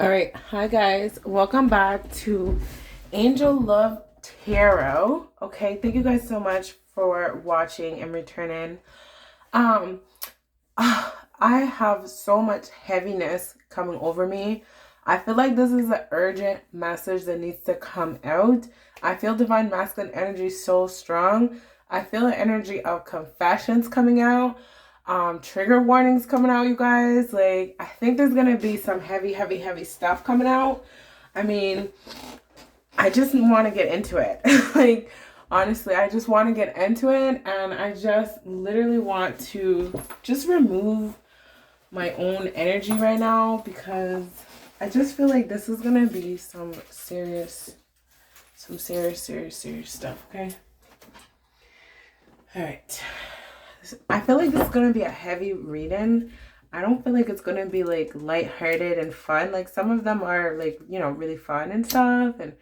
All right, hi guys, welcome back to Angel Love Tarot. Okay, thank you guys so much for watching and returning. Um, I have so much heaviness coming over me. I feel like this is an urgent message that needs to come out. I feel divine masculine energy so strong. I feel an energy of confessions coming out. Trigger warnings coming out, you guys. Like, I think there's gonna be some heavy stuff coming out. I mean, I just want to get into it. Like, honestly, I just want to get into it, and I just literally want to just remove my own energy right now because I just feel like this is gonna be some serious stuff. Okay. All right. I feel like this is gonna be a heavy reading. I don't feel like it's gonna be like lighthearted and fun. Like some of them are like, really fun and stuff, and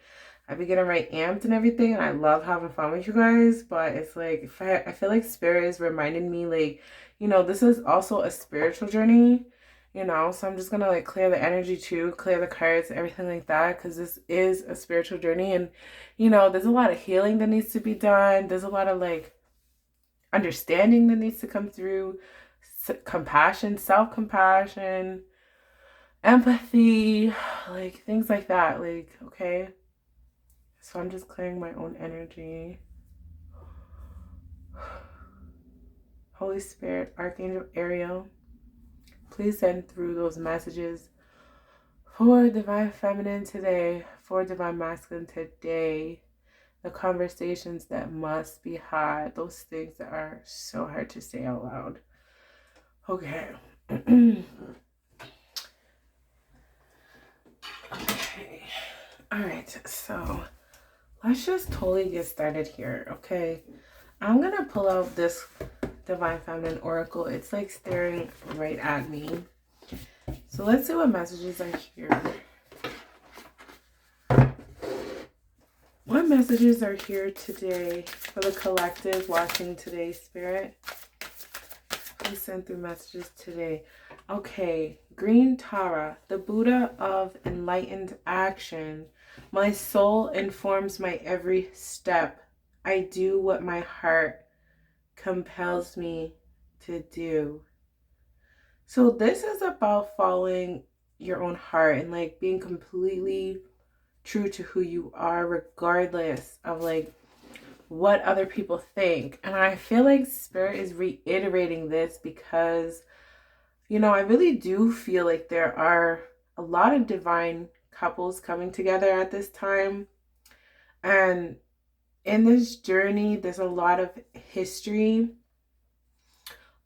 I be getting right amped and everything, and I love having fun with you guys. But it's like if I feel like spirit is reminding me like, this is also a spiritual journey, so I'm just gonna like clear the energy too, clear the cards, everything like that, because this is a spiritual journey. And there's a lot of healing that needs to be done. There's a lot of like understanding that needs to come through, compassion, self-compassion, empathy, like things like that. Like, okay, so I'm just clearing my own energy. Holy Spirit, Archangel Ariel, please send through those messages for Divine Feminine today, for Divine Masculine today, the conversations that must be had, those things that are so hard to say out loud. Okay. Okay. All right, so let's just totally get started here, okay? I'm gonna pull out this Divine Feminine Oracle. It's like staring right at me. So let's see what messages are here. What messages are here today for the collective watching today, Spirit? Please send through messages today. Okay, Green Tara, the Buddha of enlightened action. My soul informs my every step. I do what my heart compels me to do. So this is about following your own heart and like being completely true to who you are, regardless of like what other people think. And I feel like Spirit is reiterating this because I really do feel like there are a lot of divine couples coming together at this time. And in this journey, there's a lot of history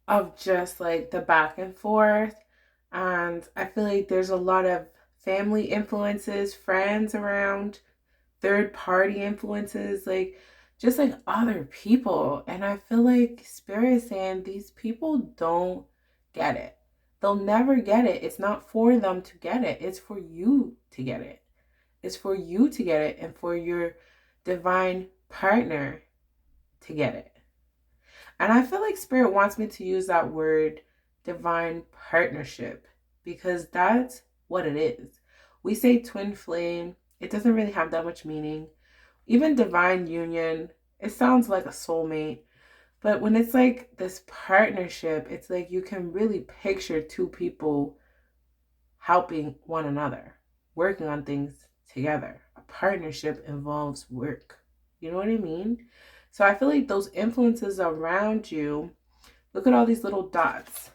of just like the back and forth. And I feel like there's a lot of family influences, friends around, third party influences, like just like other people. And I feel like Spirit is saying these people don't get it. They'll never get it. It's not for them to get it. It's for you to get it. It's for you to get it and for your divine partner to get it. And I feel like Spirit wants me to use that word divine partnership because that's what it is. We say twin flame, it doesn't really have that much meaning. Even divine union, it sounds like a soulmate. But when it's like this partnership, it's like you can really picture two people helping one another, working on things together. A partnership involves work. You know what I mean? So I feel like those influences around you, look at all these little dots.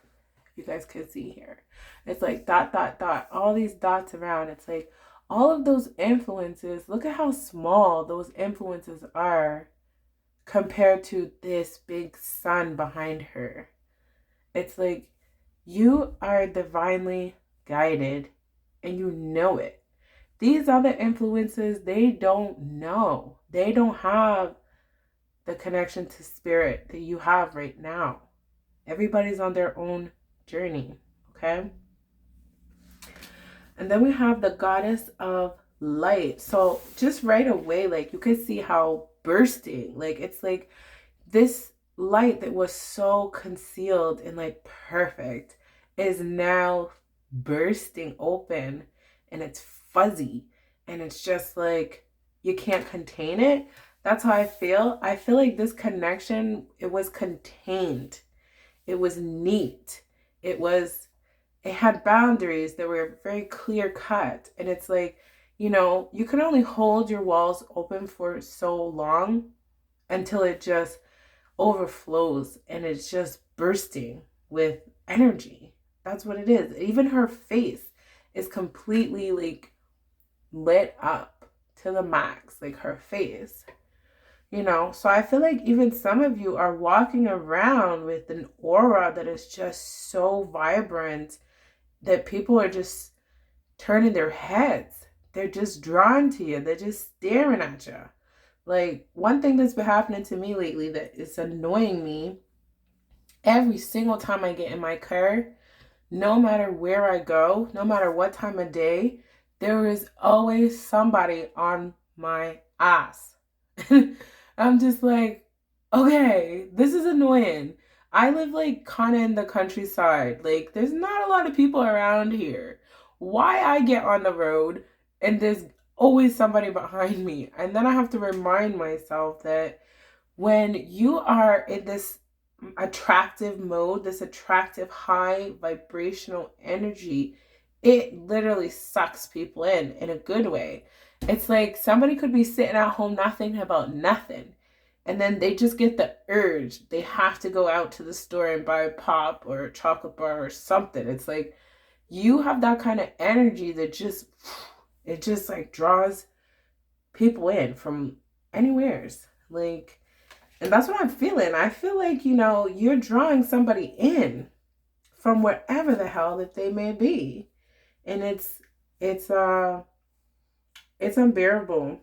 If you guys can see here. It's like dot, dot, dot, all these dots around. It's like all of those influences, look at how small those influences are compared to this big sun behind her. It's like you are divinely guided and you know it. These other influences, they don't know. They don't have the connection to spirit that you have right now. Everybody's on their own journey, okay? And then we have the goddess of light. So just right away, like you can see how bursting, like it's like this light that was so concealed and like perfect is now bursting open and it's fuzzy and it's just like you can't contain it. That's how I feel. I feel like this connection, it was contained. It was neat. It had boundaries that were very clear cut. And it's like, you can only hold your walls open for so long until it just overflows and it's just bursting with energy. That's what it is. Even her face is completely like lit up to the max, like her face. So I feel like even some of you are walking around with an aura that is just so vibrant that people are just turning their heads. They're just drawn to you. They're just staring at you. Like, one thing that's been happening to me lately that is annoying me, every single time I get in my car, no matter where I go, no matter what time of day, there is always somebody on my ass. I'm just like, okay, this is annoying. I live like kind of in the countryside. Like, there's not a lot of people around here. Why I get on the road and there's always somebody behind me? And then I have to remind myself that when you are in this attractive mode, this attractive high vibrational energy, it literally sucks people in a good way. It's like somebody could be sitting at home not thinking about nothing, and then they just get the urge. They have to go out to the store and buy a pop or a chocolate bar or something. It's like you have that kind of energy that it just like draws people in from anywheres. Like, and that's what I'm feeling. I feel like, you're drawing somebody in from wherever the hell that they may be. And it's unbearable.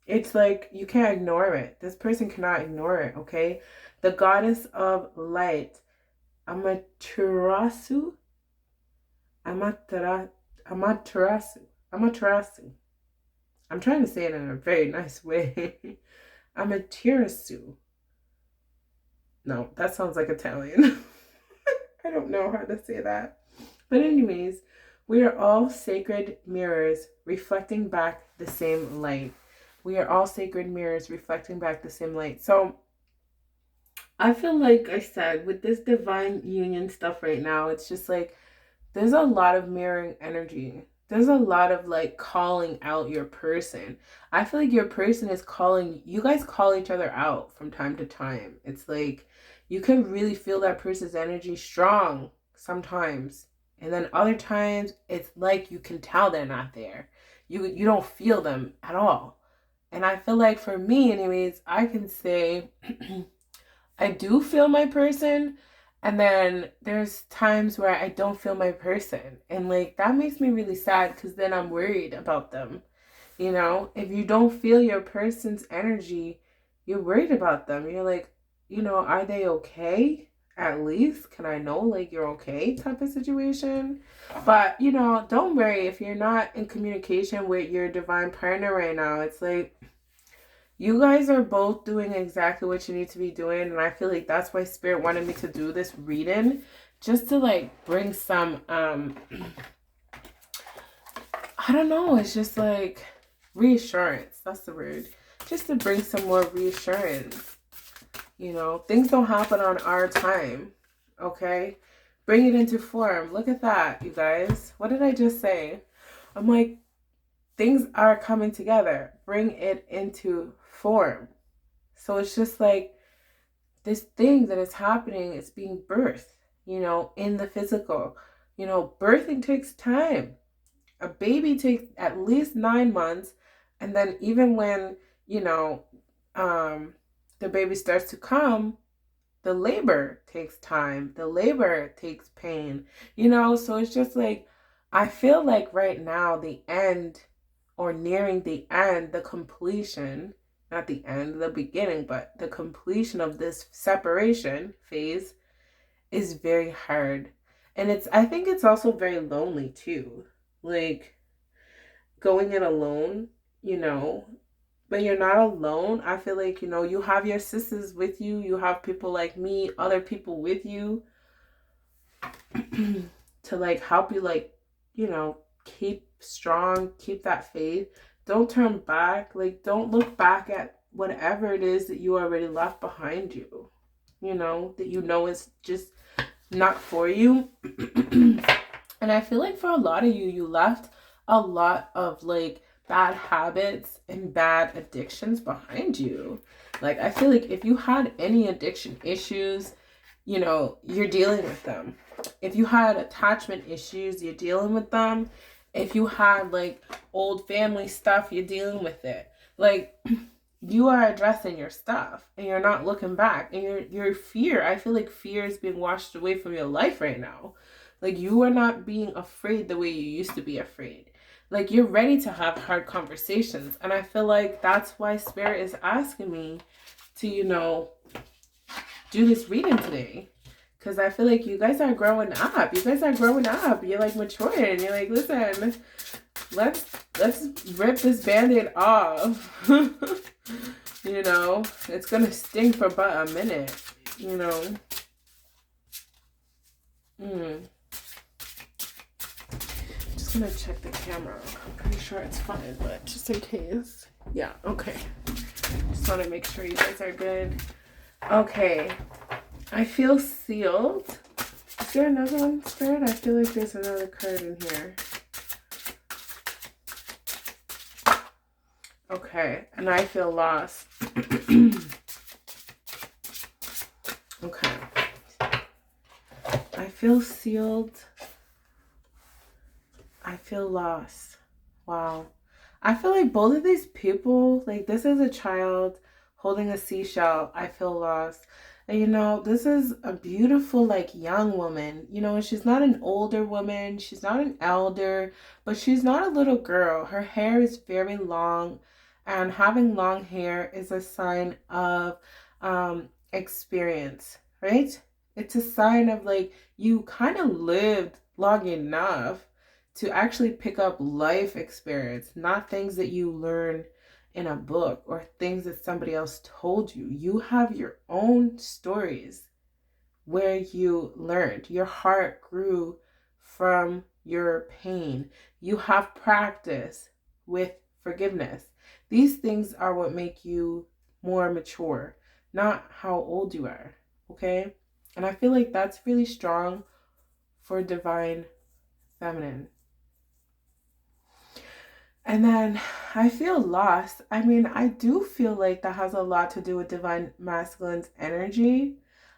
It's like you can't ignore it. This person cannot ignore it, okay? The goddess of light, Amaterasu. Amaterasu. I'm trying to say it in a very nice way. Amaterasu. No, that sounds like Italian. I don't know how to say that. But anyways, we are all sacred mirrors reflecting back the same light. We are all sacred mirrors reflecting back the same light. So I feel like I said, with this divine union stuff right now, it's just like there's a lot of mirroring energy. There's a lot of like calling out your person. I feel like your person is calling, you guys call each other out from time to time. It's like you can really feel that person's energy strong sometimes. And then other times it's like you can tell they're not there. You don't feel them at all. And I feel like for me anyways, I can say I do feel my person, and then there's times where I don't feel my person. And like that makes me really sad because then I'm worried about them. If you don't feel your person's energy, you're worried about them. You're like, are they okay? At least can I know like you're okay type of situation. But don't worry if you're not in communication with your divine partner right now. It's like you guys are both doing exactly what you need to be doing. And I feel like that's why Spirit wanted me to do this reading. Just to like bring some, I don't know. It's just like reassurance. That's the word. Just to bring some more reassurance. Things don't happen on our time. Okay? Bring it into form. Look at that, you guys. What did I just say? I'm like, things are coming together. Bring it into form. So it's just like this thing that is happening is being birthed, in the physical. Birthing takes time. A baby takes at least 9 months. And then even when, the baby starts to come, the labor takes time. The labor takes pain, so it's just like, I feel like right now the end, or nearing the end, the completion, not the end, the beginning, but the completion of this separation phase is very hard. And I think it's also very lonely too. Like going it alone, but you're not alone. I feel like, you have your sisters with you. You have people like me, other people with you to like help you, like, keep strong, keep that faith. Don't turn back. Like, don't look back at whatever it is that you already left behind you, you know, that you know is just not for you. And I feel like for a lot of you, you left a lot of like bad habits and bad addictions behind you. Like, I feel like if you had any addiction issues, you know, you're dealing with them. If you had attachment issues, you're dealing with them. If you had like old family stuff, you're dealing with it. Like, you are addressing your stuff and you're not looking back. And your fear, I feel like fear is being washed away from your life right now. Like, you are not being afraid the way you used to be afraid. Like, you're ready to have hard conversations. And I feel like that's why Spirit is asking me to, you know, do this reading today. Because I feel like you guys are growing up. You guys are growing up. You're like maturing. You're like, listen, let's rip this Band-Aid off. You know, it's gonna sting for but a minute, you know. Just gonna check the camera. I'm pretty sure it's fine, but just in case. Yeah, okay. Just want to make sure you guys are good. Okay. I feel sealed. Is there another one, Spirit? I feel like there's another card in here. Okay, and I feel lost. Okay. I feel sealed. I feel lost. Wow. I feel like both of these people, like, this is a child holding a seashell. I feel lost. And, you know, this is a beautiful, like, young woman. You know, she's not an older woman. She's not an elder, but she's not a little girl. Her hair is very long, and having long hair is a sign of experience, right? It's a sign of, like, you kind of lived long enough to actually pick up life experience, not things that you learn in a book or things that somebody else told you. You have your own stories where you learned. Your heart grew from your pain. You have practice with forgiveness. These things are what make you more mature, not how old you are, okay? And I feel like that's really strong for Divine Feminine. And then I feel lost. I mean, I do feel like that has a lot to do with Divine Masculine's energy.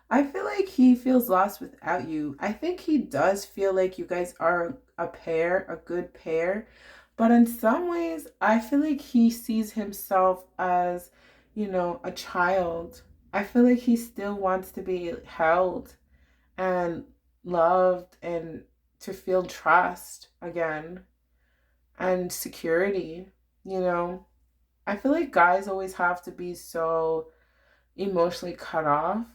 I feel like he feels lost without you. I think he does feel like you guys are a pair, a good pair. But in some ways, I feel like he sees himself as, you know, a child. I feel like he still wants to be held and loved and to feel trust again and security, you know. I feel like guys always have to be so emotionally cut off,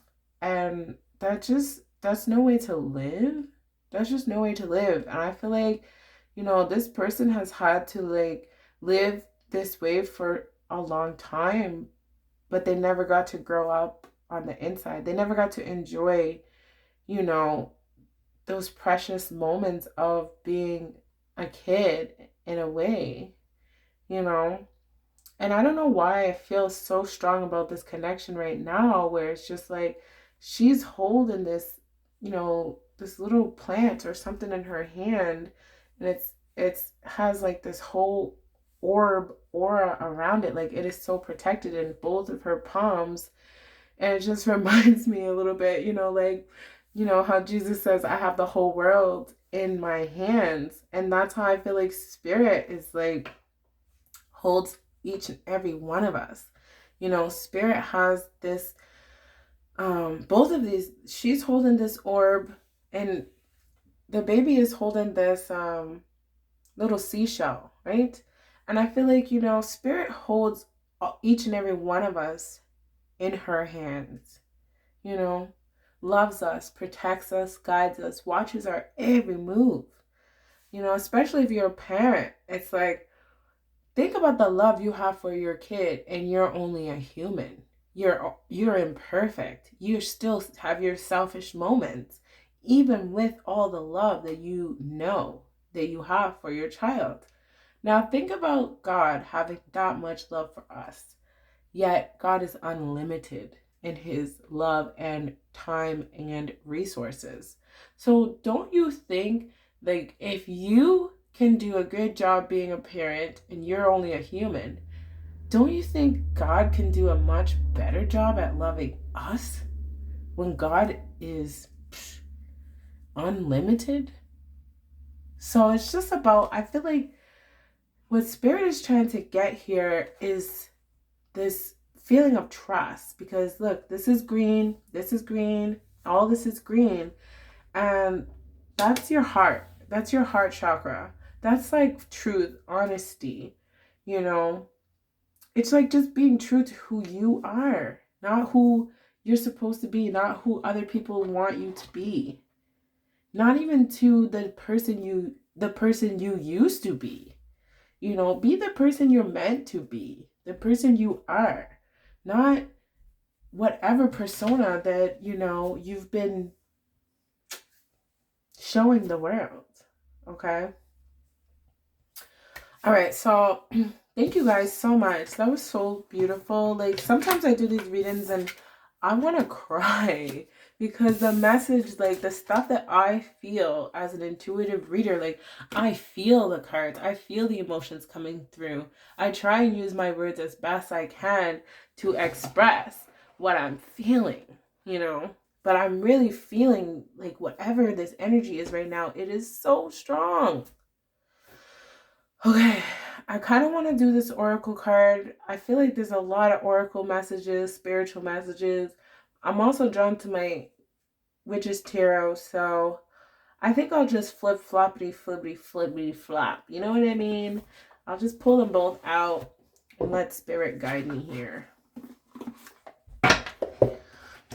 and that's no way to live. That's just no way to live. And I feel like, you know, this person has had to like live this way for a long time, but they never got to grow up on the inside. They never got to enjoy, you know, those precious moments of being a kid in a way, you know. And I don't know why I feel so strong about this connection right now, where it's just like she's holding this, you know, this little plant or something in her hand, and it's has like this whole aura around it. Like, it is so protected in both of her palms. And it just reminds me a little bit, you know, like, you know, how Jesus says, I have the whole world in my hands. And that's how I feel like Spirit is like, holds each and every one of us. You know, Spirit has this, both of these, she's holding this orb, and the baby is holding this little seashell, right? And I feel like, you know, Spirit holds each and every one of us in her hands, you know, loves us, protects us, guides us, watches our every move. You know, especially if you're a parent, it's like, think about the love you have for your kid, and you're only a human. You're imperfect. You still have your selfish moments, even with all the love that you know that you have for your child. Now think about God having that much love for us. Yet God is unlimited in his love and time and resources. So don't you think, like, if you can do a good job being a parent and you're only a human, don't you think God can do a much better job at loving us when God is unlimited? So it's just about, I feel like what Spirit is trying to get here is this feeling of trust, because look, this is green, all this is green, and that's your heart. That's your heart chakra. That's like truth, honesty, you know. It's like just being true to who you are, not who you're supposed to be, not who other people want you to be. Not even to the person you used to be. You know, be the person you're meant to be, the person you are, not whatever persona that, you know, you've been showing the world. Okay? All right, so thank you guys so much. That was so beautiful. Like, sometimes I do these readings and I want to cry because the message, like the stuff that I feel as an intuitive reader, like I feel the cards, I feel the emotions coming through. I try and use my words as best I can to express what I'm feeling, you know, but I'm really feeling like whatever this energy is right now, it is so strong. Okay, I kind of want to do this oracle card. I feel like there's a lot of oracle messages, spiritual messages. I'm also drawn to my Witch's Tarot, so I think I'll just floppity, flippity, flop. You know what I mean? I'll just pull them both out and let Spirit guide me here.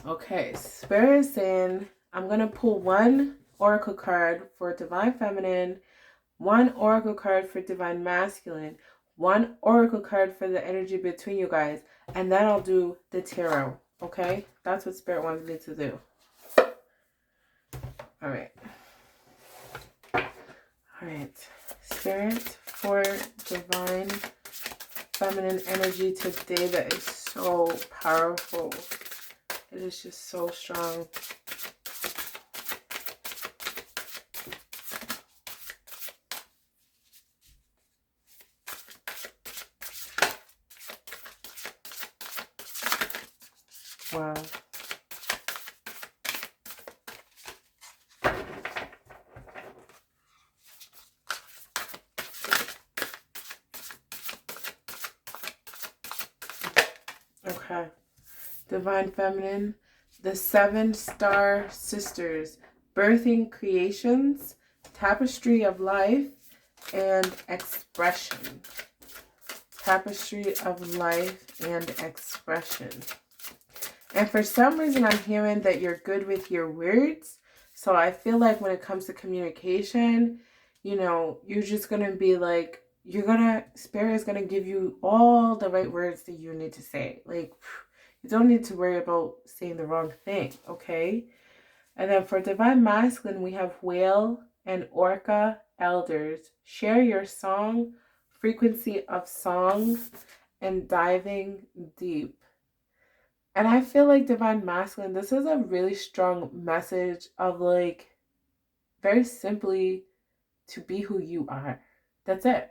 Okay, Spirit is saying I'm going to pull one oracle card for Divine Feminine, one oracle card for Divine Masculine, one oracle card for the energy between you guys, and then I'll do the tarot. Okay? That's what Spirit wants me to do. All right. All right. Spirit for Divine Feminine energy today that is so powerful. It is just so strong. Wow. Okay. Divine Feminine, the 7-Star Sisters, Birthing Creations, Tapestry of Life, and Expression. Tapestry of Life and Expression. And for some reason, I'm hearing that you're good with your words. So I feel like when it comes to communication, you know, you're just going to be like, Spirit is going to give you all the right words that you need to say. Like, you don't need to worry about saying the wrong thing, okay? And then for Divine Masculine, we have Whale and Orca Elders. Share your song, frequency of song, and diving deep. And I feel like Divine Masculine, this is a really strong message of, like, very simply to be who you are. That's it.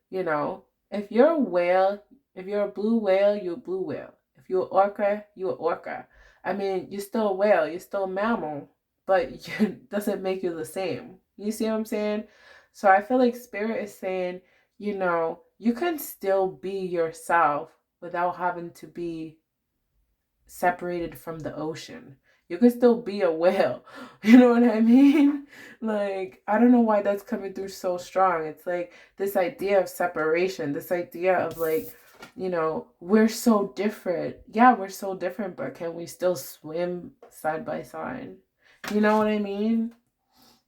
You know, if you're a whale, if you're a blue whale, you're a blue whale. If you're an orca, you're an orca. I mean, you're still a whale, you're still a mammal, but it doesn't make you the same. You see what I'm saying? So I feel like Spirit is saying, you know, you can still be yourself without having to be separated from the ocean. You can still be a whale. You know what I mean? Like, I don't know why that's coming through so strong. It's like this idea of separation, this idea of, like, you know, we're so different. Yeah, we're so different, but can we still swim side by side? You know what I mean?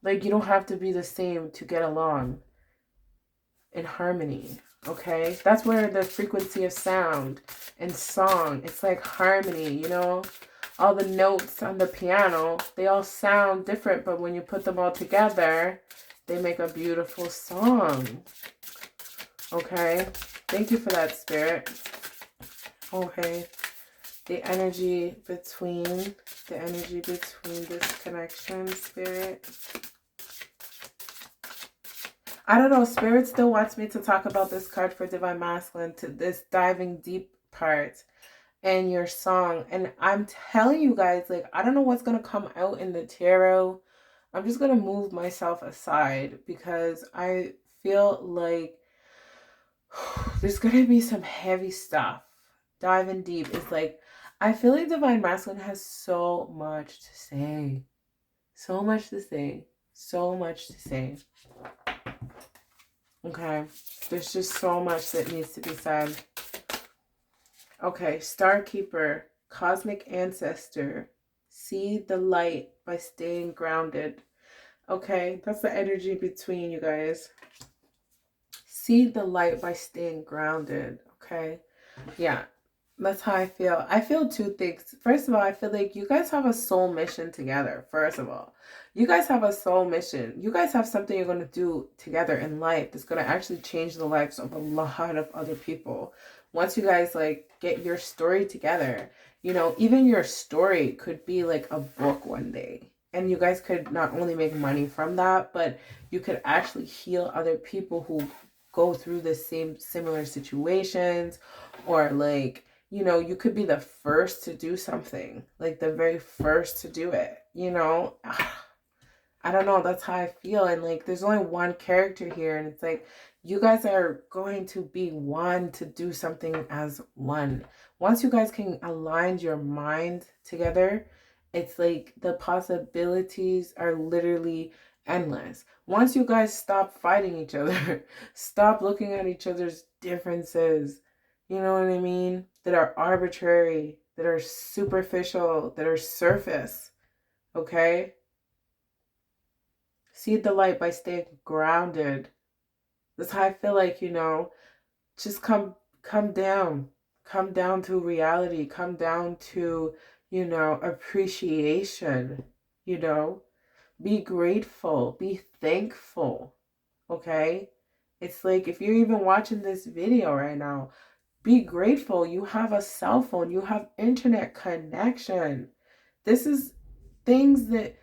Like, you don't have to be the same to get along in harmony. Okay? That's where the frequency of sound and song, it's like harmony, you know? All the notes on the piano, they all sound different, but when you put them all together, They make a beautiful song. Okay. Thank you for that, Spirit. Okay. The energy between this connection, Spirit. I don't know. Spirit still wants me to talk about this card for Divine Masculine, to this diving deep part in your song. And I'm telling you guys, like, I don't know what's going to come out in the tarot. I'm just going to move myself aside because I feel like there's going to be some heavy stuff. Diving deep is like, I feel like Divine Masculine has so much to say. So much to say. So much to say. Okay. There's just so much that needs to be said. Okay. Star Keeper. Cosmic Ancestor. See the light by staying grounded. Okay. That's the energy between you guys. See the light by staying grounded. Okay. Yeah. That's how I feel. I feel two things. First of all, I feel like you guys have a soul mission together. First of all, you guys have a soul mission. You guys have something you're going to do together in life that's going to actually change the lives of a lot of other people. Once you guys like get your story together, you know, even your story could be like a book one day. And you guys could not only make money from that, but you could actually heal other people who go through the same similar situations, or like, you know, you could be the first to do something, like the very first to do it, you know. I don't know, that's how I feel. And like, there's only one character here, and it's like, you guys are going to be one to do something as one. Once you guys can align your mind together, it's like the possibilities are literally endless. Once you guys stop fighting each other, stop looking at each other's differences, you know what I mean, that are arbitrary, that are superficial, that are surface, okay? See the light by staying grounded. That's how I feel like, you know, just come down. Come down to reality. Come down to, you know, appreciation, you know. Be grateful. Be thankful, okay? It's like, if you're even watching this video right now, be grateful. You have a cell phone. You have internet connection. This is things that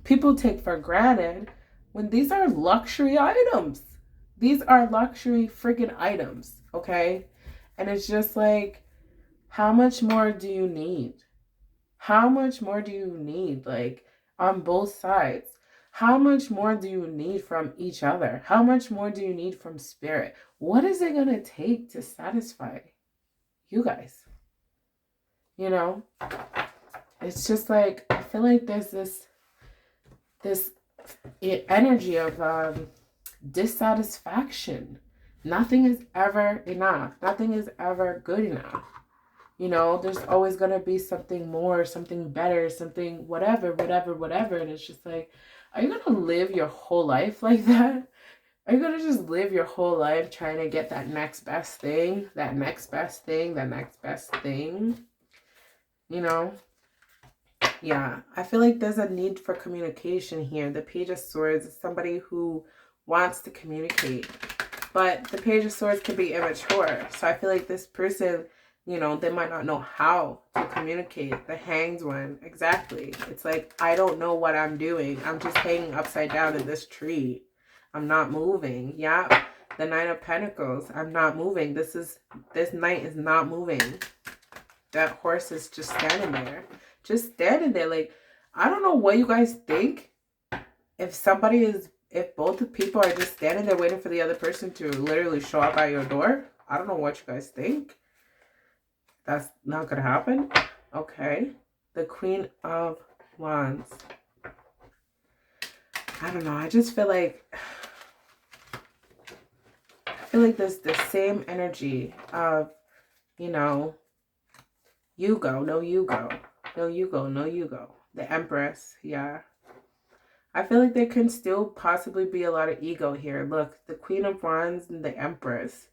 people take for granted when these are luxury items. These are luxury friggin' items, okay? And it's just like, how much more do you need? How much more do you need? Like, on both sides. How much more do you need from each other? How much more do you need from spirit? What is it going to take to satisfy you guys? You know? It's just like, I feel like there's this energy of dissatisfaction. Nothing is ever enough. Nothing is ever good enough. You know, there's always going to be something more, something better, something whatever. And it's just like, are you going to live your whole life like that? Are you going to just live your whole life trying to get that next best thing, that next best thing, that next best thing? You know? Yeah, I feel like there's a need for communication here. The Page of Swords is somebody who wants to communicate, but the Page of Swords can be immature. So I feel like this person, you know, they might not know how to communicate. The Hanged One, exactly. It's like, I don't know what I'm doing. I'm just hanging upside down in this tree. I'm not moving. Yeah, the Nine of Pentacles. I'm not moving. This knight is not moving. That horse is just standing there. Just standing there. Like, I don't know what you guys think. If both the people are just standing there waiting for the other person to literally show up at your door, I don't know what you guys think. That's not gonna happen. Okay. The Queen of Wands. I don't know. I just feel like there's the same energy of, you know, you go, no you go. No you go, no you go. The Empress, yeah. I feel like there can still possibly be a lot of ego here. Look, the Queen of Wands and the Empress.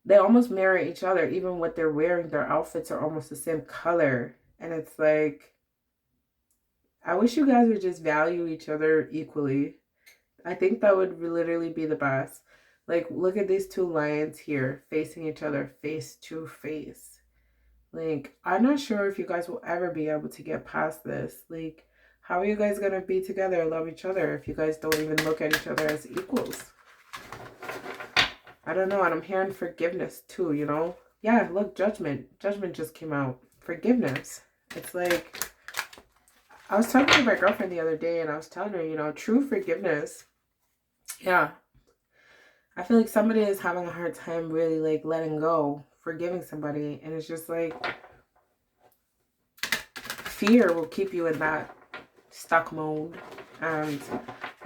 They almost mirror each other. Even what they're wearing, their outfits are almost the same color. And it's like, I wish you guys would just value each other equally. I think that would literally be the best. Like, look at these two lions here facing each other face to face. Like, I'm not sure if you guys will ever be able to get past this. Like, how are you guys going to be together and love each other if you guys don't even look at each other as equals? I don't know. And I'm hearing forgiveness too, you know? Yeah, look, judgment. Judgment just came out. Forgiveness. It's like, I was talking to my girlfriend the other day and I was telling her, you know, true forgiveness. Yeah. I feel like somebody is having a hard time really like letting go, forgiving somebody. And it's just like, fear will keep you in that stuck mode. And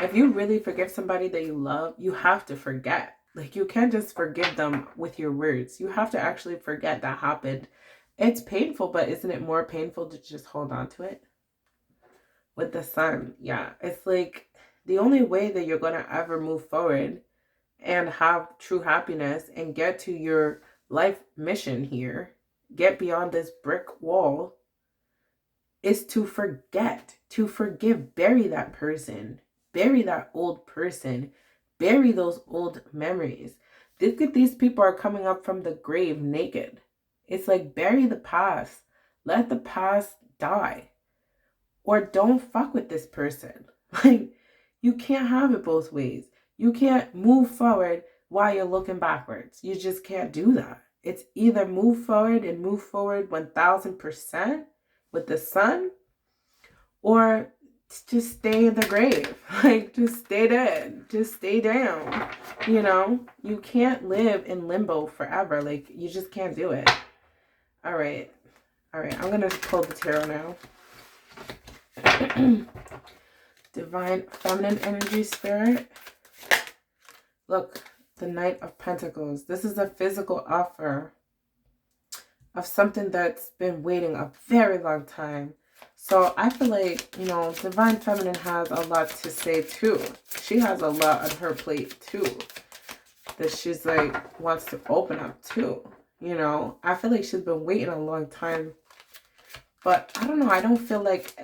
if you really forgive somebody that you love, you have to forget. Like, you can't just forgive them with your words. You have to actually forget that happened. It's painful, but isn't it more painful to just hold on to it? With the sun, yeah. It's like the only way that you're going to ever move forward and have true happiness and get to your life mission here, get beyond this brick wall, is to forget, to forgive, bury that person, bury that old person, bury those old memories. Look at these people are coming up from the grave naked. It's like, bury the past. Let the past die. Or don't fuck with this person. Like, you can't have it both ways. You can't move forward while you're looking backwards. You just can't do that. It's either move forward and move forward 1000% with the sun, or just stay in the grave. Like, just stay dead. Just stay down. You know, you can't live in limbo forever. Like, you just can't do it. All right. I'm going to pull the tarot now. Divine Feminine Energy Spirit. Look, the Knight of Pentacles. This is a physical offer of something that's been waiting a very long time. So I feel like, you know, Divine Feminine has a lot to say too. She has a lot on her plate too, that she's like, wants to open up too. You know, I feel like she's been waiting a long time. But I don't know, I don't feel like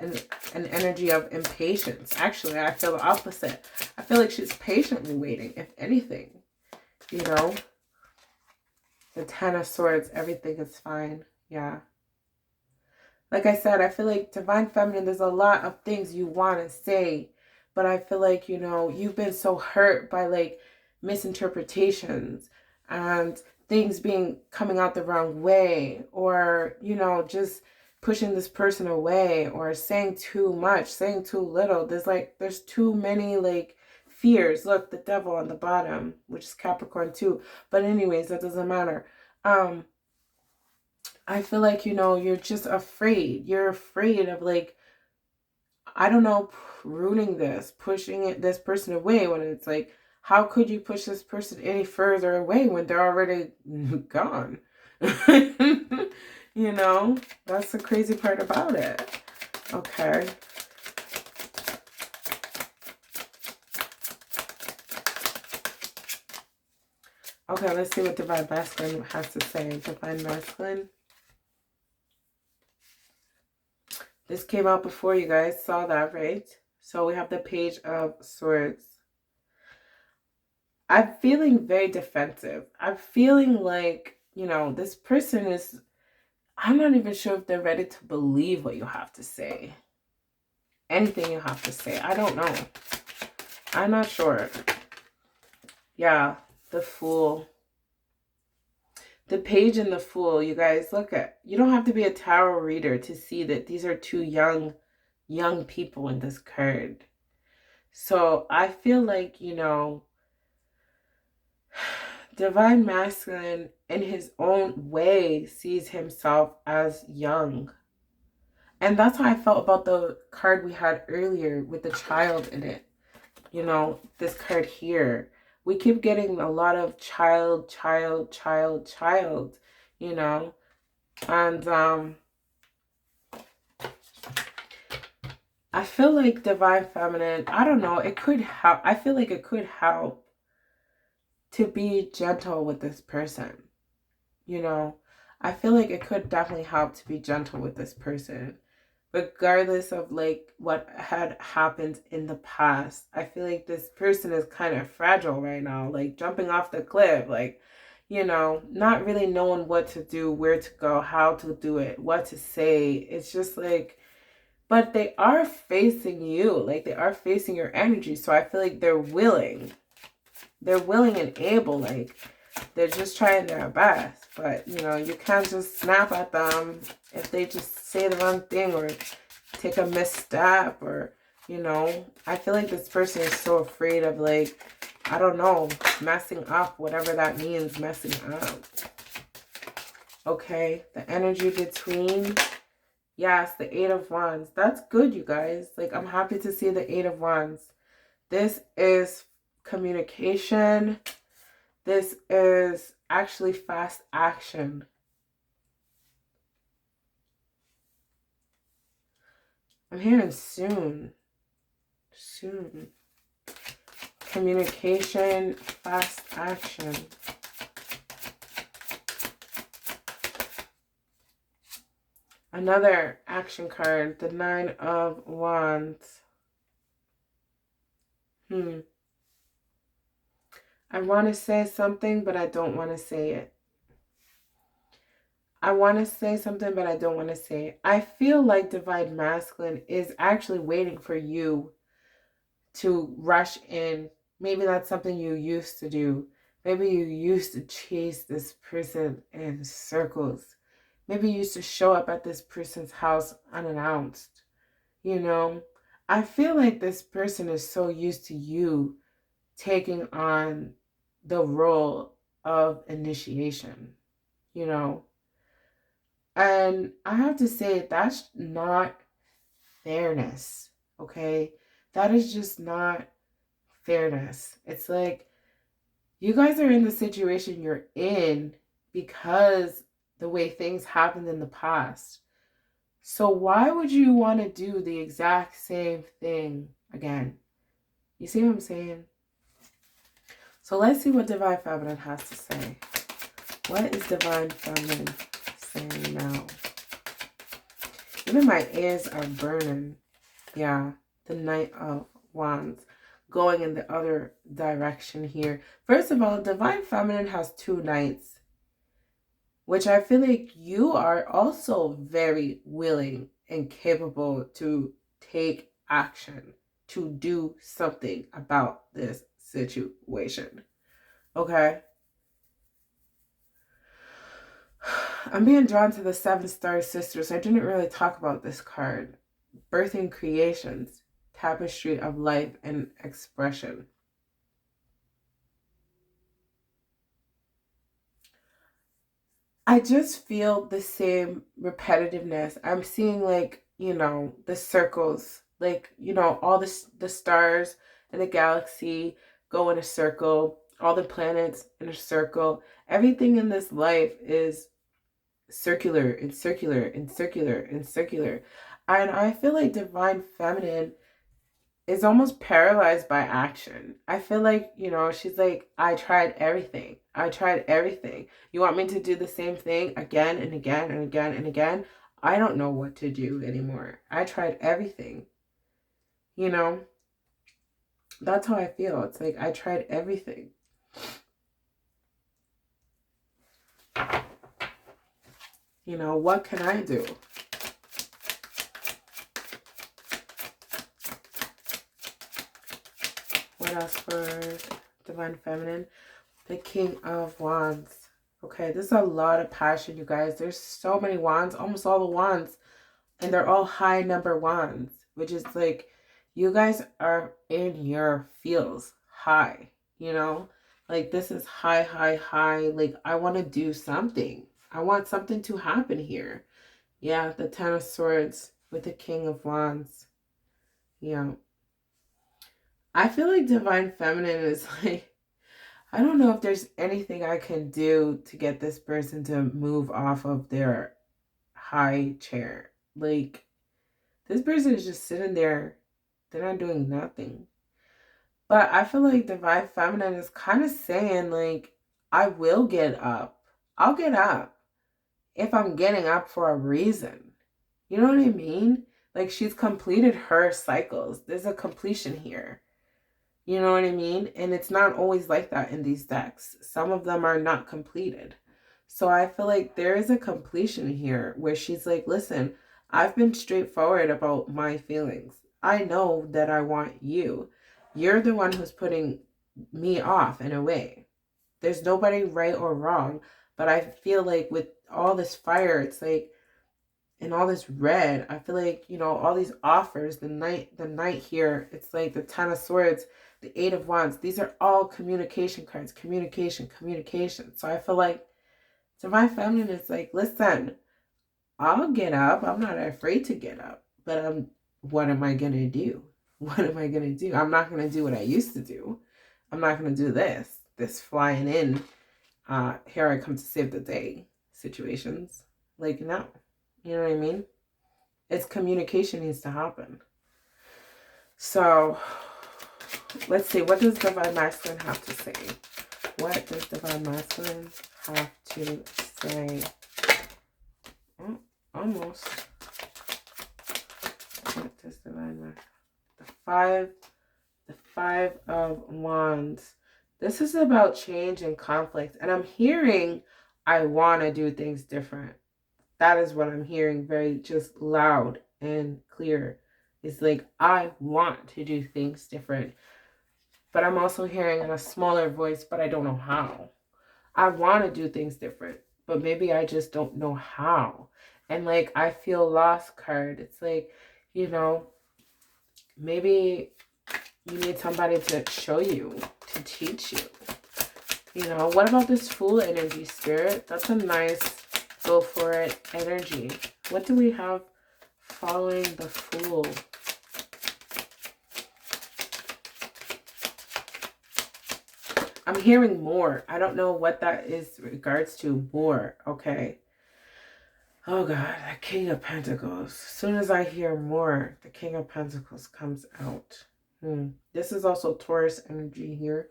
an energy of impatience. Actually, I feel the opposite. I feel like she's patiently waiting, if anything. You know? The Ten of Swords, everything is fine. Yeah. Like I said, I feel like Divine Feminine, there's a lot of things you want to say. But I feel like, you know, you've been so hurt by like misinterpretations and things coming out the wrong way. Or, you know, just pushing this person away, or saying too much, saying too little. There's too many like fears. Look, the Devil on the bottom, which is Capricorn too. But anyways, that doesn't matter. I feel like, you know, you're just afraid. You're afraid of like, I don't know, pruning this, pushing this person away, when it's like, how could you push this person any further away when they're already gone? You know, that's the crazy part about it. Okay. Okay, let's see what Divine Masculine has to say. Divine Masculine. This came out before, you guys saw that, right? So we have the Page of Swords. I'm feeling very defensive. I'm feeling like, you know, this person is, I'm not even sure if they're ready to believe what you have to say. Anything you have to say. I don't know. I'm not sure. Yeah, the Fool. The Page and the Fool, you guys, look at, you don't have to be a tarot reader to see that these are two young people in this card. So I feel like, you know, Divine Masculine in his own way sees himself as young. And that's how I felt about the card we had earlier with the child in it. You know, this card here. We keep getting a lot of child, you know. And I feel like Divine Feminine, I don't know, it could help. I feel like it could help to be gentle with this person. You know, I feel like it could definitely help to be gentle with this person. regardless of like what had happened in the past. I feel like this person is kind of fragile right now, like jumping off the cliff, like, you know, not really knowing what to do, where to go, how to do it, what to say. It's just like, but they are facing you, like they are facing your energy. So I feel like they're willing and able, like they're just trying their best. But you know, you can't just snap at them if they just say the wrong thing or take a misstep, or you know, I feel like this person is so afraid of, like, I don't know, messing up, whatever that means, messing up. Okay, the energy between, yes, the Eight of Wands. That's good, you guys. Like, I'm happy to see the Eight of Wands. This is communication. This is actually fast action. I'm hearing soon. Soon. Communication, fast action. Another action card, the Nine of Wands. I want to say something, but I don't want to say it. I want to say something, but I don't want to say it. I feel like Divine Masculine is actually waiting for you to rush in. Maybe that's something you used to do. Maybe you used to chase this person in circles. Maybe you used to show up at this person's house unannounced. You know, I feel like this person is so used to you taking on the role of initiation, you know. And I have to say, that's not fairness, okay? That is just not fairness. It's like, you guys are in the situation you're in because the way things happened in the past. So why would you want to do the exact same thing again? You see what I'm saying? So let's see what Divine Feminine has to say. What is Divine Feminine saying now? Even my ears are burning. Yeah, the Knight of Wands going in the other direction here. First of all, Divine Feminine has two knights, which I feel like you are also very willing and capable to take action, to do something about this situation. Okay? I'm being drawn to the Seven Star Sisters. I didn't really talk about this card. Birthing Creations, Tapestry of Life and Expression. I just feel the same repetitiveness. I'm seeing, like, you know, the circles, like, you know, all the stars in the galaxy go in a circle, all the planets in a circle. Everything in this life is circular and circular and circular and circular. And I feel like Divine Feminine is almost paralyzed by action. I feel like, you know, she's like, I tried everything. I tried everything. You want me to do the same thing again and again and again and again? I don't know what to do anymore. I tried everything. You know, that's how I feel. It's like, I tried everything. You know, what can I do? What else for Divine Feminine? The King of Wands. Okay, there's a lot of passion, you guys. There's so many wands, almost all the wands. And they're all high number wands, which is like, you guys are in your feels high, you know? Like, this is high, high, high. Like, I want to do something. I want something to happen here. Yeah, the Ten of Swords with the King of Wands. Yeah. I feel like Divine Feminine is like, I don't know if there's anything I can do to get this person to move off of their high chair. Like, this person is just sitting there. They're not doing nothing. But I feel like Divine Feminine is kind of saying, like, I will get up. I'll get up if I'm getting up for a reason. You know what I mean? Like she's completed her cycles. There's a completion here. You know what I mean? And it's not always like that in these decks. Some of them are not completed. So I feel like there is a completion here where she's like, listen, I've been straightforward about my feelings. I know that I want you. You're the one who's putting me off in a way. There's nobody right or wrong. But I feel like with all this fire, it's like, and all this red, I feel like, you know, all these offers, the knight here, it's like the 10 of swords, the 8 of wands. These are all communication cards, communication. So I feel like divine feminine is like, listen, I'll get up. I'm not afraid to get up, but what am I going to do? What am I going to do? I'm not going to do what I used to do. I'm not going to do this flying in, here I come to save the day situations. Like, no. You know what I mean? It's communication needs to happen. So, let's see. What does Divine Masculine have to say? What does Divine Masculine have to say? Oh, almost. What does Divine Masculine? The five of Wands. This is about change and conflict. And I'm hearing, I want to do things different. That is what I'm hearing very just loud and clear. It's like, I want to do things different. But I'm also hearing in a smaller voice, but I don't know how. I want to do things different, but maybe I just don't know how. And like, I feel lost card. It's like, you know, maybe you need somebody to show you, to teach you. You know, what about this Fool energy, Spirit? That's a nice go for it energy. What do we have following the Fool? I'm hearing more. I don't know what that is regards to more. Okay. Oh God, the King of Pentacles. As soon as I hear more, the King of Pentacles comes out. This is also Taurus energy here,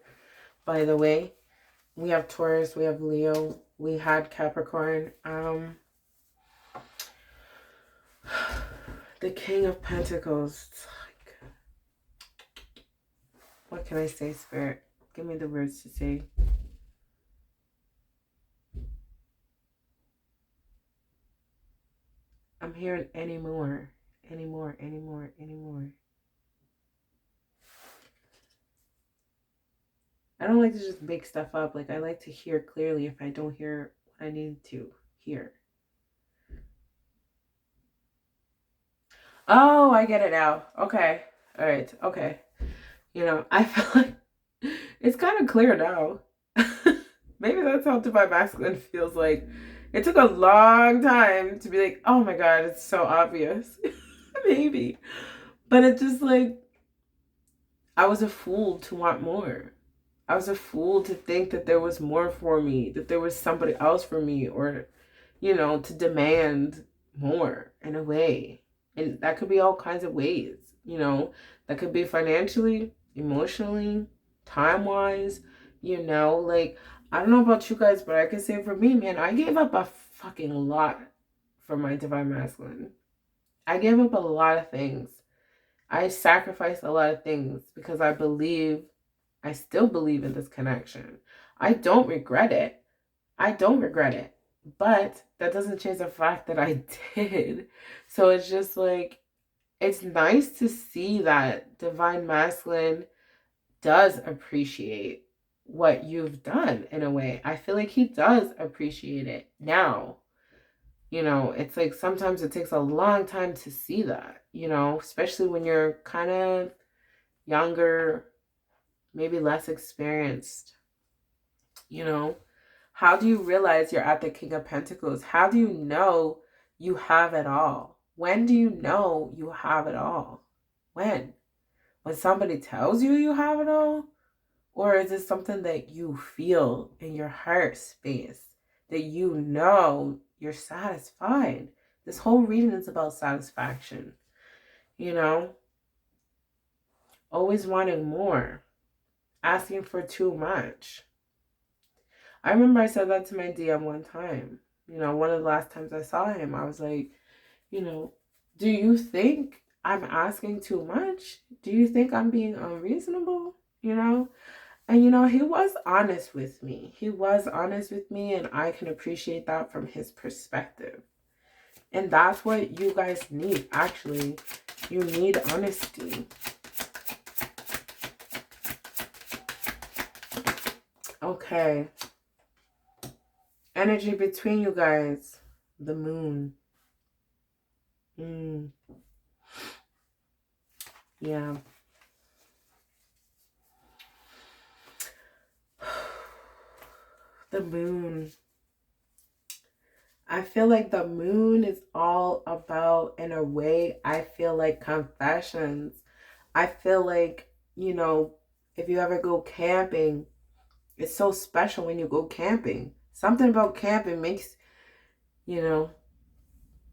by the way. We have Taurus, we have Leo, we had Capricorn. The King of Pentacles. Like, what can I say, Spirit? Give me the words to say. I'm hearing anymore. Anymore. I don't like to just make stuff up. Like, I like to hear clearly if I don't hear what I need to hear. Oh, I get it now. Okay. All right. Okay. You know, I feel like it's kind of clear now. Maybe that's how Divine Masculine feels like. It took a long time to be like, oh my God, it's so obvious. Maybe. But it's just like, I was a fool to want more. I was a fool to think that there was more for me, that there was somebody else for me, or, you know, to demand more in a way. And that could be all kinds of ways, you know, that could be financially, emotionally, time-wise, you know, like, I don't know about you guys, but I can say for me, man, I gave up a fucking lot for my Divine Masculine. I gave up a lot of things. I sacrificed a lot of things because I still believe in this connection. I don't regret it. But that doesn't change the fact that I did. So it's just like, it's nice to see that Divine Masculine does appreciate what you've done in a way. I feel like he does appreciate it now. You know, it's like sometimes it takes a long time to see that, you know, especially when you're kind of younger, maybe less experienced, you know. How do you realize you're at the King of Pentacles? How do you know you have it all? When do you know you have it all? When? When somebody tells you you have it all? Or is it something that you feel in your heart space that you know you're satisfied? This whole reading is about satisfaction, you know? Always wanting more, asking for too much. I remember I said that to my DM one time. You know, one of the last times I saw him, I was like, you know, Do you think I'm asking too much? Do you think I'm being unreasonable? You know? And you know, he was honest with me. He was honest with me, and I can appreciate that from his perspective. And that's what you guys need, actually. You need honesty. Okay. Energy between you guys. The moon. Yeah. The moon. I feel like the moon is all about, in a way, I feel like confessions. I feel like, you know, if you ever go camping, it's so special when you go camping. Something about camping makes, you know,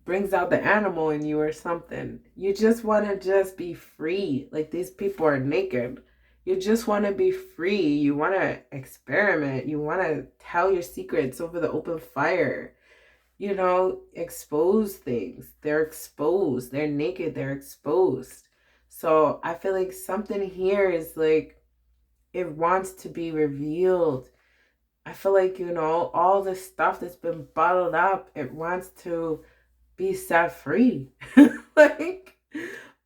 brings out the animal in you or something. You just want to just be free. Like, these people are naked. You just want to be free. You want to experiment. You want to tell your secrets over the open fire. You know, expose things. They're exposed. They're naked. They're exposed. So I feel like something here is like, it wants to be revealed. I feel like, you know, all this stuff that's been bottled up, it wants to be set free. Like,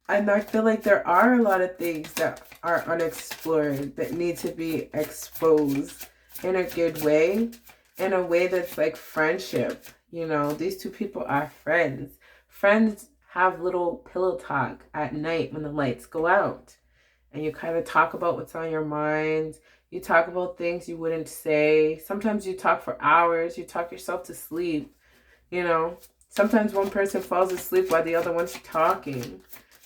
and I feel like there are a lot of things that are unexplored that need to be exposed in a good way, in a way that's like friendship. You know, these two people are friends. Friends have little pillow talk at night when the lights go out. And you kind of talk about what's on your mind. You talk about things you wouldn't say. Sometimes you talk for hours. You talk yourself to sleep. You know, sometimes one person falls asleep while the other one's talking.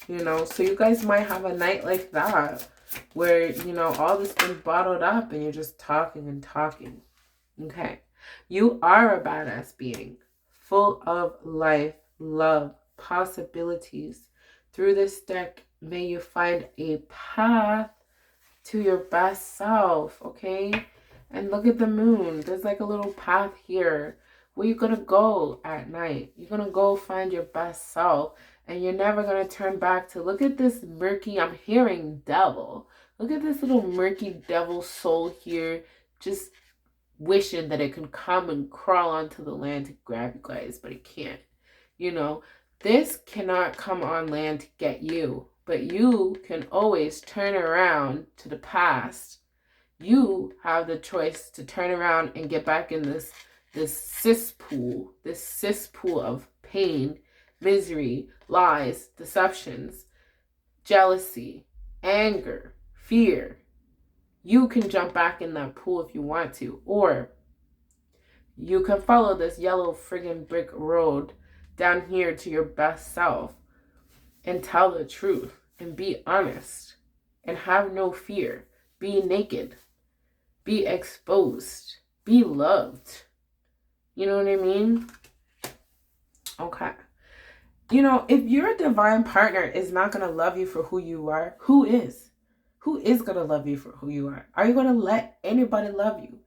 You know, so you guys might have a night like that where, you know, all this been bottled up and you're just talking and talking. Okay. You are a badass being, full of life, love, possibilities. Through this deck, may you find a path to your best self, okay? And look at the moon. There's like a little path here where you're going to go at night. You're going to go find your best self. And you're never going to turn back to, look at this murky, I'm hearing devil. Look at this little murky devil soul here, just wishing that it could come and crawl onto the land to grab you guys, but it can't. You know, this cannot come on land to get you, but you can always turn around to the past. You have the choice to turn around and get back in this cesspool of pain, misery, lies, deceptions, jealousy, anger, fear. You can jump back in that pool if you want to, or you can follow this yellow friggin' brick road down here to your best self and tell the truth and be honest and have no fear. Be naked. Be exposed. Be loved. You know what I mean? Okay. You know, if your divine partner is not going to love you for who you are, who is? Who is going to love you for who you are? Are you going to let anybody love you?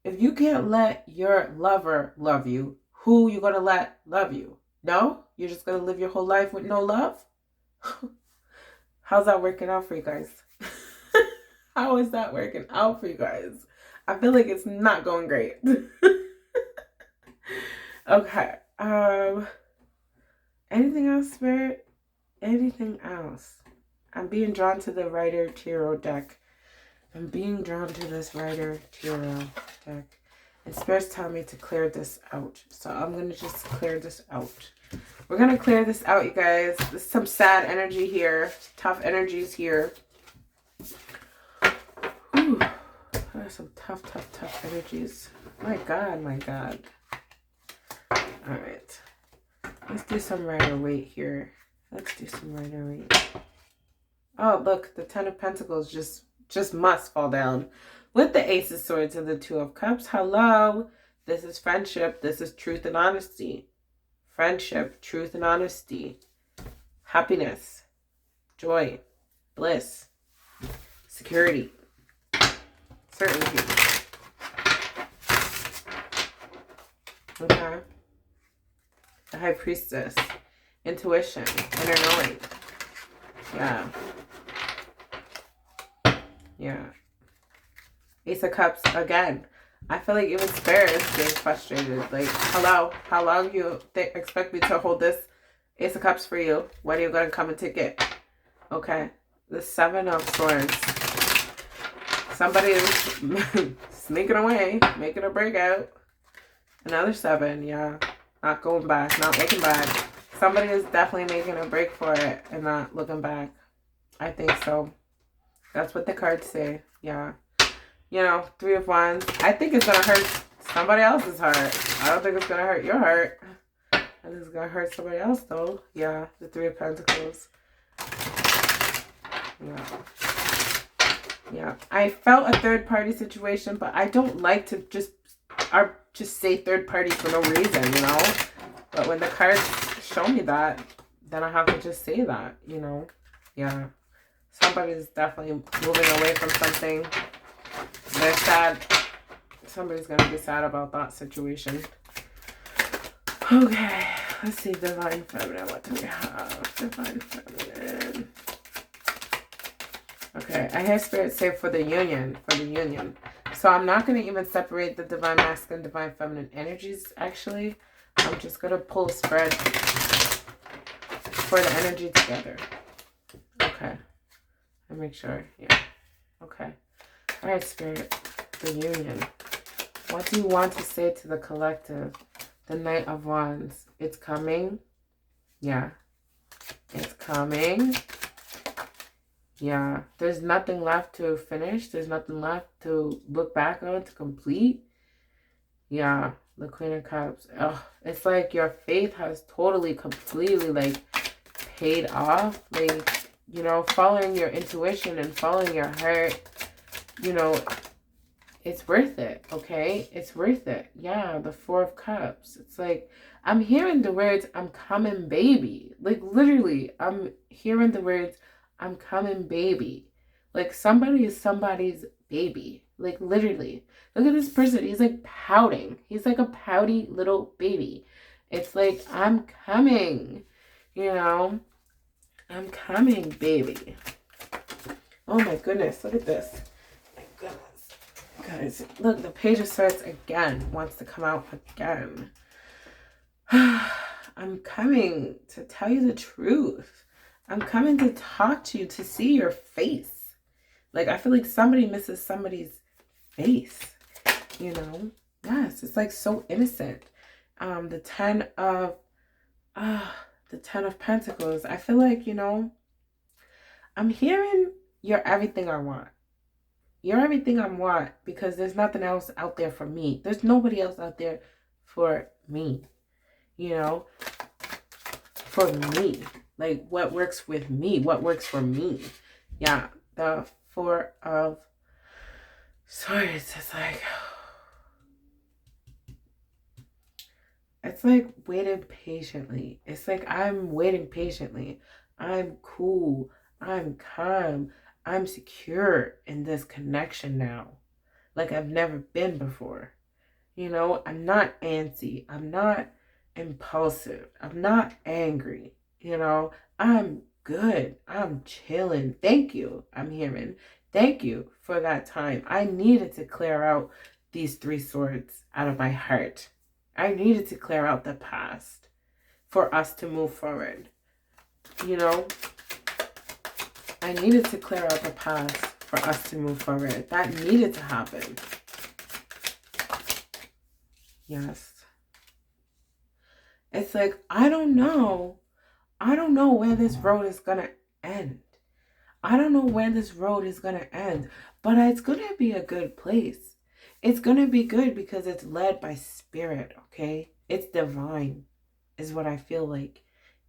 If you can't let your lover love you, who you going to let love you? No? You're just going to live your whole life with no love? How's that working out for you guys? How is that working out for you guys? I feel like it's not going great. Okay. Anything else, Spirit? Anything else? I'm being drawn to the Rider Tarot deck. I'm being drawn to this Rider Tarot deck. And Spirit's telling me to clear this out. So I'm going to just clear this out. We're going to clear this out, you guys. There's some sad energy here. Tough energies here. Whew. There's some tough energies. My God, my God. All right. Let's do some Rider-Waite here. Let's do some Rider-Waite. Oh, look. The Ten of Pentacles just must fall down. With the Ace of Swords and the Two of Cups. Hello. This is friendship. This is truth and honesty. Friendship, truth and honesty. Happiness. Joy. Bliss. Security. Certainty. Okay. The High Priestess. intuition, inner knowing. Yeah. Yeah. Ace of Cups again. I feel like even Spirit is getting frustrated. Like, hello, how long you expect me to hold this Ace of Cups for you? When are you going to come and take it? Okay. The Seven of Swords. Somebody is sneaking away, making a breakout. Another 7, yeah. Not going back, not looking back. Somebody is definitely making a break for it and not looking back. I think so. That's what the cards say. Yeah. You know, 3 of Wands. I think it's going to hurt somebody else's heart. I don't think it's going to hurt your heart. I think it's going to hurt somebody else, though. Yeah, the 3 of Pentacles. Yeah. Yeah. I felt a third-party situation, but I don't like to just say third party for no reason, you know? But when the cards show me that, then I have to just say that, you know? Yeah. Somebody's definitely moving away from something. They're sad. Somebody's going to be sad about that situation. Okay. Let's see. Divine Feminine. What do we have? Divine Feminine. Okay. I hear Spirit say for the union. For the union. So I'm not going to even separate the Divine Masculine, Divine Feminine energies, actually. I'm just going to pull a spread for the energy together. Okay. Let me make sure. Yeah. Okay. All right, Spirit. The union. What do you want to say to the collective? The Knight of Wands. It's coming. Yeah. It's coming. Yeah. There's nothing left to finish. There's nothing left to look back on, to complete. Yeah. The Queen of Cups. Ugh. It's like your faith has totally, completely, like, paid off. Like, you know, following your intuition and following your heart, you know, it's worth it, okay? It's worth it. Yeah, the 4 of Cups. It's like, I'm hearing the words, I'm coming, baby. Like, literally, I'm hearing the words, I'm coming, baby. Like, somebody is somebody's baby. Like, literally. Look at this person. He's, like, pouting. He's, like, a pouty little baby. It's like, I'm coming. You know? I'm coming, baby. Oh, my goodness. Look at this. My goodness. Guys, look, the Page of Swords again wants to come out again. I'm coming to tell you the truth. I'm coming to talk to you, to see your face. Like, I feel like somebody misses somebody's face, you know? Yes, it's like so innocent. The 10 of Pentacles. I feel like, you know, I'm hearing you're everything I want. You're everything I want because there's nothing else out there for me. There's nobody else out there for me, you know, for me. Like, what works with me? What works for me? Yeah, the 4 of Swords. It's like waiting patiently. It's like I'm waiting patiently. I'm cool. I'm calm. I'm secure in this connection now. Like I've never been before. You know, I'm not antsy. I'm not impulsive. I'm not angry. You know, I'm good. I'm chilling. Thank you. I'm hearing. Thank you for that time. I needed to clear out these 3 swords out of my heart. I needed to clear out the past for us to move forward. You know, I needed to clear out the past for us to move forward. That needed to happen. Yes. It's like, I don't know where this road is going to end. I don't know where this road is going to end, but it's going to be a good place. It's going to be good because it's led by spirit, okay? It's divine is what I feel like.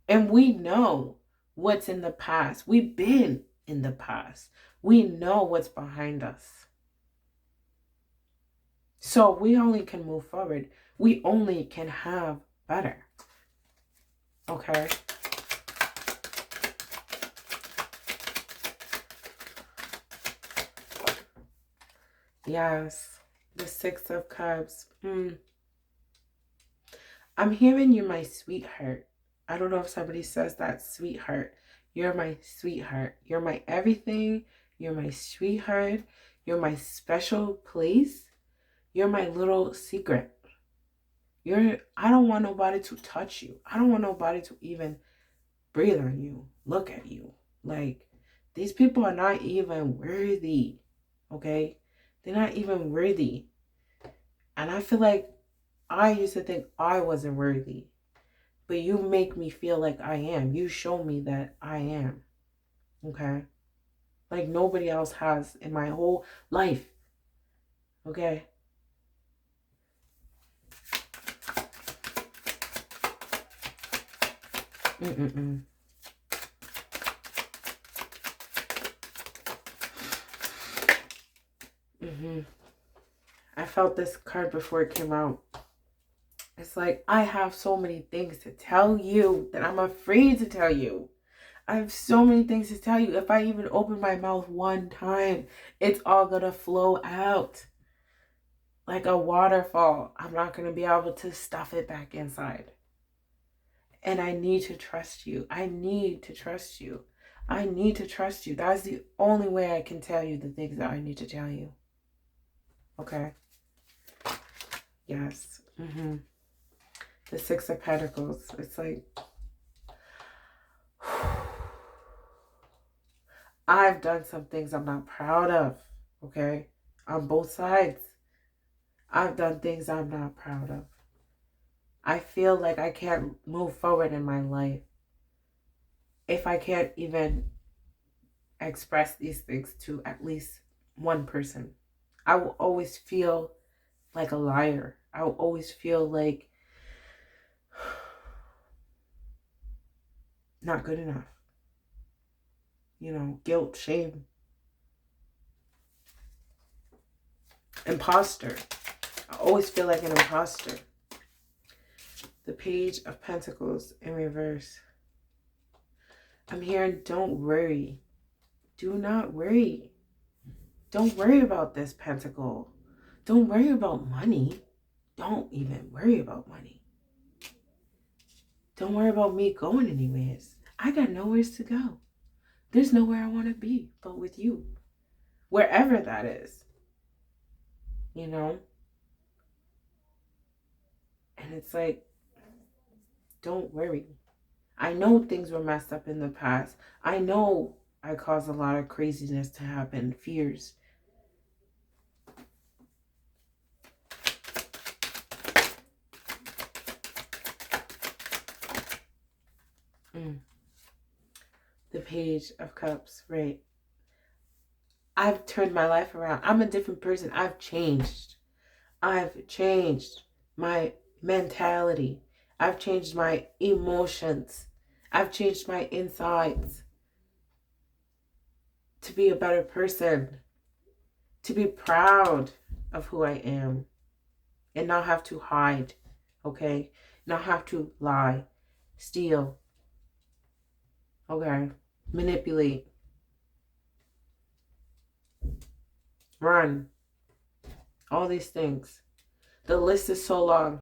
And we know what's in the past. We've been in the past. We know what's behind us. So we only can move forward. We only can have better. Okay? Yes. The 6 of Cups. I'm hearing you, my sweetheart. I don't know if somebody says that, sweetheart. You're my sweetheart. You're my everything. You're my sweetheart. You're my special place. You're my little secret. I don't want nobody to touch you. I don't want nobody to even breathe on you, look at you. Like, these people are not even worthy. Okay? They're not even worthy. And I feel like I used to think I wasn't worthy. But you make me feel like I am. You show me that I am. Okay? Like nobody else has in my whole life. Okay? Mm-mm-mm. I felt this card before it came out. It's like, I have so many things to tell you that I'm afraid to tell you. I have so many things to tell you. If I even open my mouth one time, it's all going to flow out. Like a waterfall. I'm not going to be able to stuff it back inside. And I need to trust you. I need to trust you. I need to trust you. That's the only way I can tell you the things that I need to tell you. Okay? Yes. The Six of Pentacles. It's like, I've done some things I'm not proud of. Okay? On both sides. I've done things I'm not proud of. I feel like I can't move forward in my life if I can't even express these things to at least one person. I will always feel like a liar. I will always feel like not good enough. You know, guilt, shame. Imposter. I always feel like an imposter. The Page of Pentacles in reverse. I'm hearing, don't worry. Do not worry. Don't worry about this pentacle. Don't worry about money. Don't even worry about money. Don't worry about me going anywheres. I got nowhere to go. There's nowhere I want to be but with you. Wherever that is. You know? And it's like, don't worry. I know things were messed up in the past. I know I caused a lot of craziness to happen, fears. The Page of Cups, right? I've turned my life around. I'm a different person. I've changed. I've changed my mentality. I've changed my emotions. I've changed my insides to be a better person, to be proud of who I am and not have to hide, okay? Not have to lie, steal, okay? Manipulate, run, all these things. The list is so long.